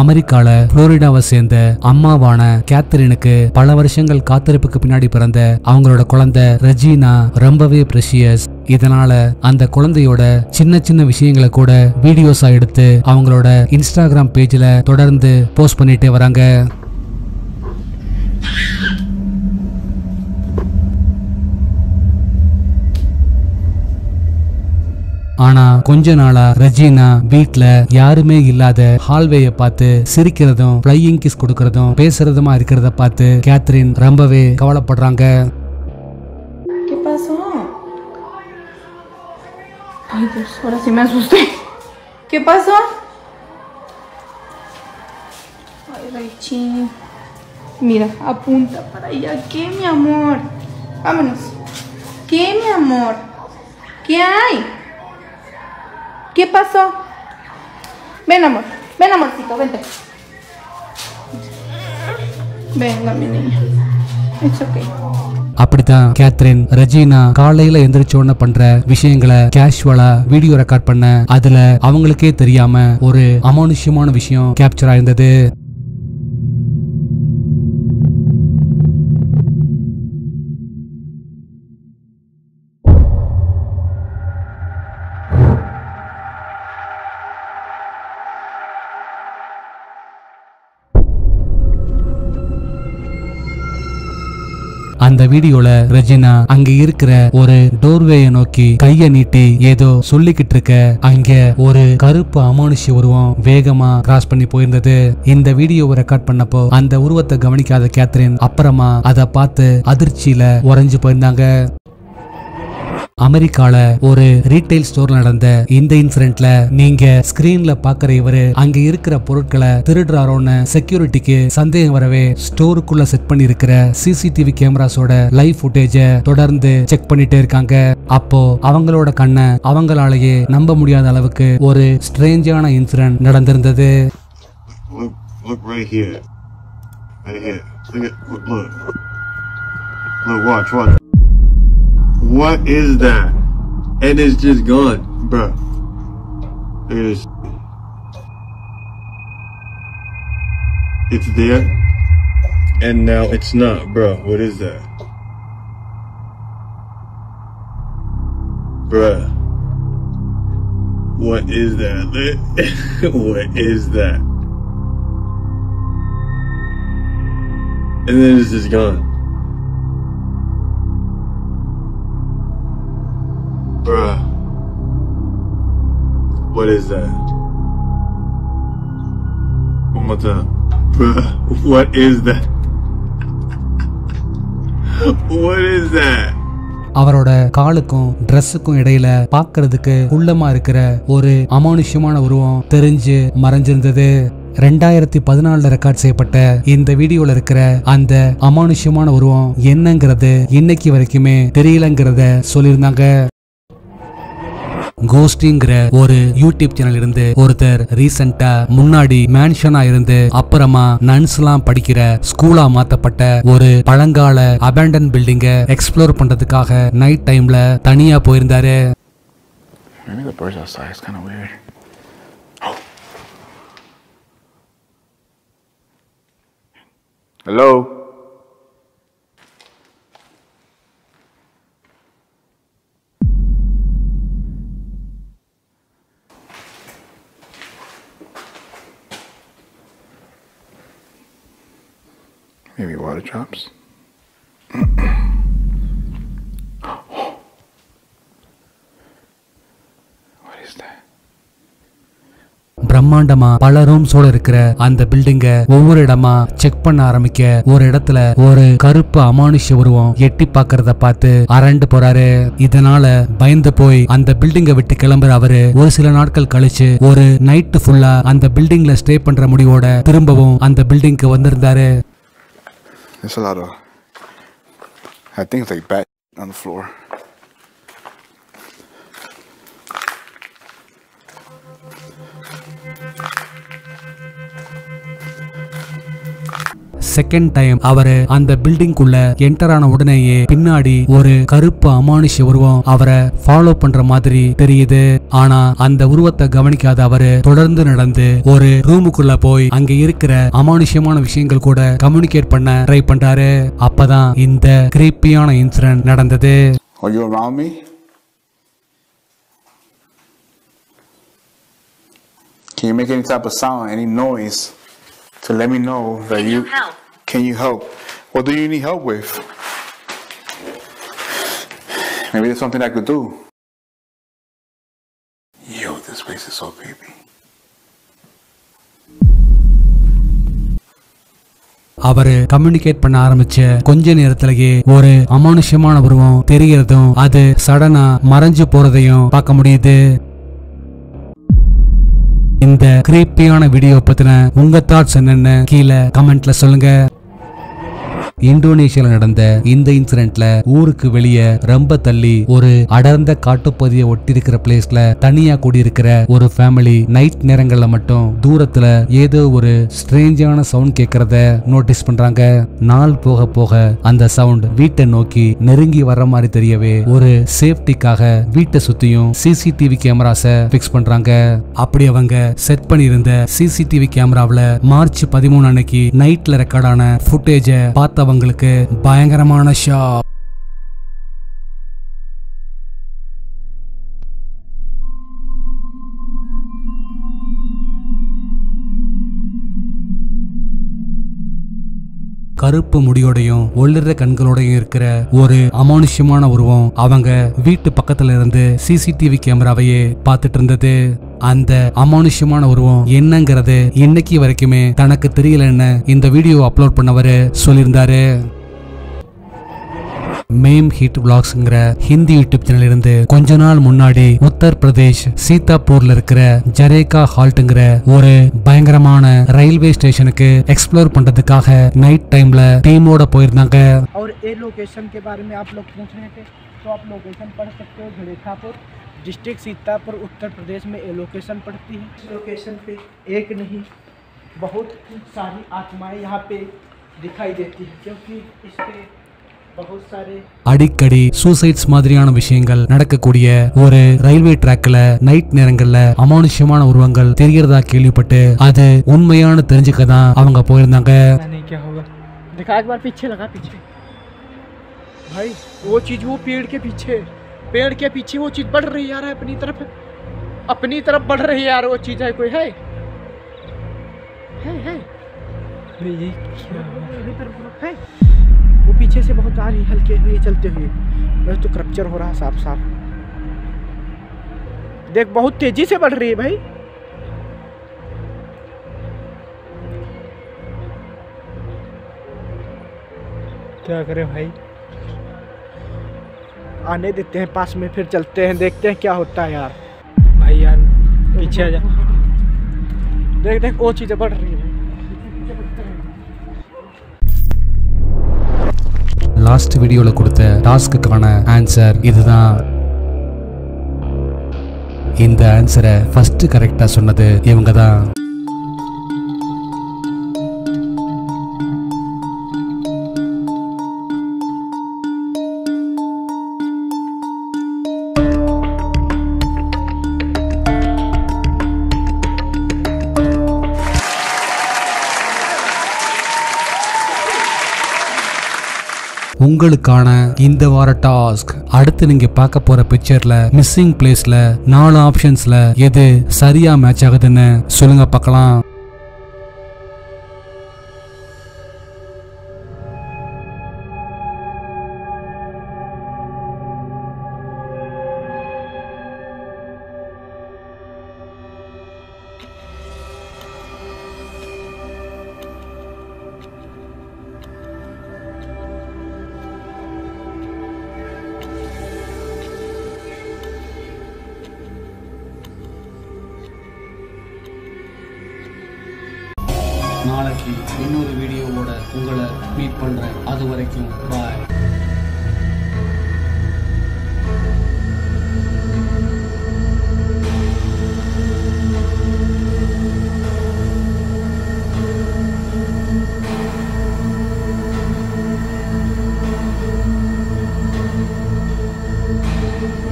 அமெரிக்கால புளோரிடாவை சேர்ந்த அம்மாவான கேத்தரினுக்கு பல வருஷங்கள் காத்திருப்புக்கு பின்னாடி பிறந்த அவங்களோட குழந்தை ரெஜினா ரொம்பவே பிரஷியஸ். இதனால அந்த குழந்தையோட சின்ன சின்ன விஷயங்களை கூட வீடியோஸா எடுத்து அவங்களோட இன்ஸ்டாகிராம் பேஜ்ல தொடர்ந்து போஸ்ட் பண்ணிட்டே வராங்க. ஆனா கொஞ்ச நாளா ரெஜினா வீட்ல யாருமே இல்லாத ஹால்வேய பார்த்து சிரிக்கிறதும் ஃப்ளையிங் கிஸ் கொடுக்கறதும் பேசுறதுமா இருக்கிறத பார்த்து கேத்ரின் ரொம்பவே கவலைப்படுறாங்க. ¿Qué pasó? Ay, Dios, ahora sí me asusté. ¿Qué pasó? Ay, Rechi. Mira, apunta para allá. ¿Qué, mi amor? Vámonos. ¿Qué, mi amor? ¿Qué hay? ¿Qué pasó? Ven, amor. Ven, amorcito, vente. Venga, mi niña. It's okay. அப்படித்தான் Catherine Regina காலையில எந்திரிச்சோன்னு பண்ற விஷயங்களை கேஷுவலா video record பண்ண அதுல அவங்களுக்கே தெரியாம ஒரு அமானுஷ்யமான விஷயம் கேப்சர் ஆயிருந்தது. அந்த வீடியோல ரெஜினா அங்க இருக்கிற ஒரு டோர்வேயை நோக்கி கைய நீட்டி ஏதோ சொல்லிக்கிட்டு இருக்க அங்க ஒரு கருப்பு அமானுஷ்ய உருவம் வேகமா கிராஸ் பண்ணி போயிருந்தது. இந்த வீடியோவை ரெக்கார்ட் பண்ணப்போ அந்த உருவத்தை கவனிக்காத கேத்ரின் அப்புறமா அதை பார்த்து அதிர்ச்சியில உறைஞ்சு போயிருந்தாங்க. அமெரிக்கால ஒரு ரீட்டைல் ஸ்டோர்ல நடந்த இந்த இன்சிடென்ட்ல நீங்க ஸ்கிரீன்ல பாக்குற இவரு அங்க இருக்கிற பொருட்களை திருடுறாரோன்னு செக்யூரிட்டிக்கு சந்தேகம் வரவே ஸ்டோருக்குள்ள செட் பண்ணி இருக்கிற சிசிடிவி கேமராஸோட லைவ் ஃபுட்டேஜ தொடர்ந்து செக் பண்ணிட்டே இருக்காங்க. அப்போ அவங்களோட கண்ணை அவங்களாலேயே நம்ப முடியாத அளவுக்கு ஒரு ஸ்ட்ரேஞ்சான incident நடந்திருந்தது. What is that? And it's just gone, bro. It's there, and now it's not, bro. What is that? Bruh. What is that? What is that? And then it's just gone. Bruh. What is that? One more time. Bruh. What is that? What is that? அவரோட காலுக்கும் ட்ரெஸ்ஸுக்கும் இடையில பாக்குறதுக்கு உள்ளமா இருக்கிற ஒரு அமானுஷ்யமான உருவம் தெரிஞ்சு மறைஞ்சிருந்தது. 2014 record செய்யப்பட்ட இந்த வீடியோல இருக்கிற அந்த அமானுஷ்யமான உருவம் என்னங்கிறது இன்னைக்கு வரைக்குமே தெரியலங்கிறத சொல்லியிருந்தாங்க. கோஸ்டிங்கிற ஒரு யூடியூப் சேனல் இருந்து ஒருத்தர் ரீசெண்டா முன்னாடி மேன்ஷனா இருந்து அப்புறமா நன்ஸ்லாம் படிக்கிற ஸ்கூலா மாத்தப்பட்ட ஒரு பழங்கால அபேண்டன் பில்டிங்க எக்ஸ்ப்ளோர் பண்றதுக்காக நைட் டைம்ல தனியா போயிருந்தாரு. Hello? Maybe water drops. What is that? பிரம்மாண்டமா பல ரூம்ஸோட இருக்கிற அந்த பில்டிங்க ஒவ்வொரு இடமா செக் பண்ண ஆரம்பிக்க ஒரு இடத்துல ஒரு கருப்பு அமானுஷ்ய உருவம் எட்டி பாக்குறத பார்த்து அரண்டு போறாரு. இதனால பயந்து போய் அந்த பில்டிங்கை விட்டு கிளம்புற அவரு ஒரு சில நாட்கள் கழிச்சு ஒரு நைட் ஃபுல்லா அந்த பில்டிங்ல ஸ்டே பண்ற முடிவோட திரும்பவும் அந்த பில்டிங்க்கு வந்திருந்தாரு. There's a lot of, I think it's like bat on the floor. Second time அவரு அந்த பில்டிங் குள்ள என்டர் ஆன உடனேயே பின்னாடி ஒரு கருப்பு அமானுஷ உருவம் அவரை ஃபாலோ பண்ற மாதிரி தெரியுது. ஆனா அந்த உருவத்தை கவனிக்காத அவரு தொடர்ந்து நடந்து ஒரு ரூமுக்குள்ள போய் அங்க இருக்கிற அமானுஷமான விஷயங்கள் கூட கம்யூனிகேட் பண்ண ட்ரை பண்றாரு. அப்பதான் இந்த கிரீப்பியான இன்சிடென்ட் நடந்தது. Are you around me? Can you make any type of sound, any noise to let me know that you help? Can you help? What do you need help with? Maybe there's something I could do. Yo, this place is so creepy. அவரு communicate பண்ண ஆரம்பிச்ச கொஞ்ச நேரத்திலேயே ஒரு அமானுஷமான உருவம் தெரிகிறதும் அது சடனா மறைஞ்சு போறதையும் பார்க்க முடியுது. இந்த கிரீப்பியான வீடியோ பத்தின உங்க தாட்ஸ் என்னன்னு கீழே கமெண்ட்ல சொல்லுங்க. இந்தோனேஷியால நடந்த இந்த இன்சிடென்ட்ல ஊருக்கு வெளியே ரொம்ப தள்ளி ஒரு அடர்ந்த காட்டுப்பகுதியை ஒட்டி இருக்கிற பிளேஸ்ல தனியா கூடியிருக்கிற ஒரு ஃபேமிலி நைட் நேரங்கள்ல மட்டும் தூரத்துல ஏதோ ஒரு ஸ்ட்ரேஞ்சான சவுண்ட் கேட்கறத நோட்டீஸ் பண்றாங்க. நாள் போக போக அந்த சவுண்ட் வீட்டை நோக்கி நெருங்கி வர்ற மாதிரி தெரியவே ஒரு சேஃப்டிக்காக வீட்டை சுத்தியும் சிசிடிவி கேமராஸ பிக்ஸ் பண்றாங்க. அப்படி அவங்க செட் பண்ணியிருந்த சிசிடிவி கேமராவில் மார்ச் 13 அன்னைக்கு நைட்ல ரெக்கார்டான ஃபுட்டேஜ பார்த்தவங்களுக்கு பயங்கரமான ஷாக். கருப்பு முடியோடையும் ஒளிர்ற கண்களோடையும் இருக்கிற ஒரு அமானுஷ்யமான உருவம் அவங்க வீட்டு பக்கத்துல இருந்து சிசிடிவி கேமராவையே பார்த்துட்டு இருந்தது. அந்த அமானுஷ்யமான உருவம் என்னங்கிறது இன்னைக்கு வரைக்குமே தனக்கு தெரியலன்னு இந்த வீடியோ அப்லோட் பண்ணவரு சொல்லியிருந்தாரு. மேம் ஹிட் விளாக்ஸ்ங்கிற ஹிந்தி யூடியூப் சேனல் இருந்து கொஞ்ச நாள் முன்னாடி உத்தரப்பிரதேஷ் சீதாப்பூர்ல இருக்கிற ஜரேகா ஹால்ட்ங்கிற ஒரு பயங்கரமான ரயில்வே ஸ்டேஷனுக்கு எக்ஸ்ப்ளோர் பண்றதுக்காக நைட் டைம்ல டீமோட போயிருந்தாங்க. और ये लोकेशन के बारे में आप लोग पूछ रहे थे तो आप लोकेशन पढ़ सकते हो। जरेखापुर डिस्ट्रिक्ट सीतापुर उत्तर प्रदेश में ये लोकेशन पड़ती है। इस लोकेशन पे एक नहीं बहुत सारी आत्माएं यहाँ पे दिखाई देती है क्योंकि इस पे அடிக்கடி சூசைட்ஸ் மாதிரியான விஷயங்கள் நடக்கக்கூடிய ஒரு ரயில்வே ட்ராக்ல நைட் நேரங்கள்ல அமானுஷ்யமான உருவங்கள் தெரியறதா கேள்விப்பட்டு அது உண்மையான தெரிஞ்சுக்கதான் அவங்க போயிருந்தாங்க. भाई वो चीज वो पेड़ के पीछे वो चीज बढ़ रही यार अपनी तरफ बढ़ रही यार वो चीज है कोई है ये क्या है? वो पीछे से बहुत आ रही हल्के हुए चलते हुए बस तो क्रप्चर हो रहा है साफ साफ देख बहुत तेजी से बढ़ रही है भाई। क्या करें भाई आने देते हैं पास में फिर चलते हैं देखते हैं क्या होता है यार। भाई यार पीछे आ जा देख देख वो चीज़ें बढ़ रही है। லாஸ்ட் வீடியோல கொடுத்த டாஸ்க்குக்கான ஆன்சர் இதுதான். இந்த ஆன்சரை ஃபர்ஸ்ட் கரெக்டா சொன்னது இவங்க தான். உங்களுக்கான இந்த வார டாஸ்க், அடுத்து நீங்க பார்க்க போற பிக்சர்ல மிஸ்ஸிங் பிளேஸ்ல 4 ஆப்ஷன்ஸ்ல எது சரியா மேட்ச் ஆகுதுன்னு சொல்லுங்க பார்க்கலாம். நாளைக்கு இன்னொரு வீடியோவோட உங்களை மீட் பண்றேன். அது வரைக்கும் பாய்.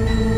है।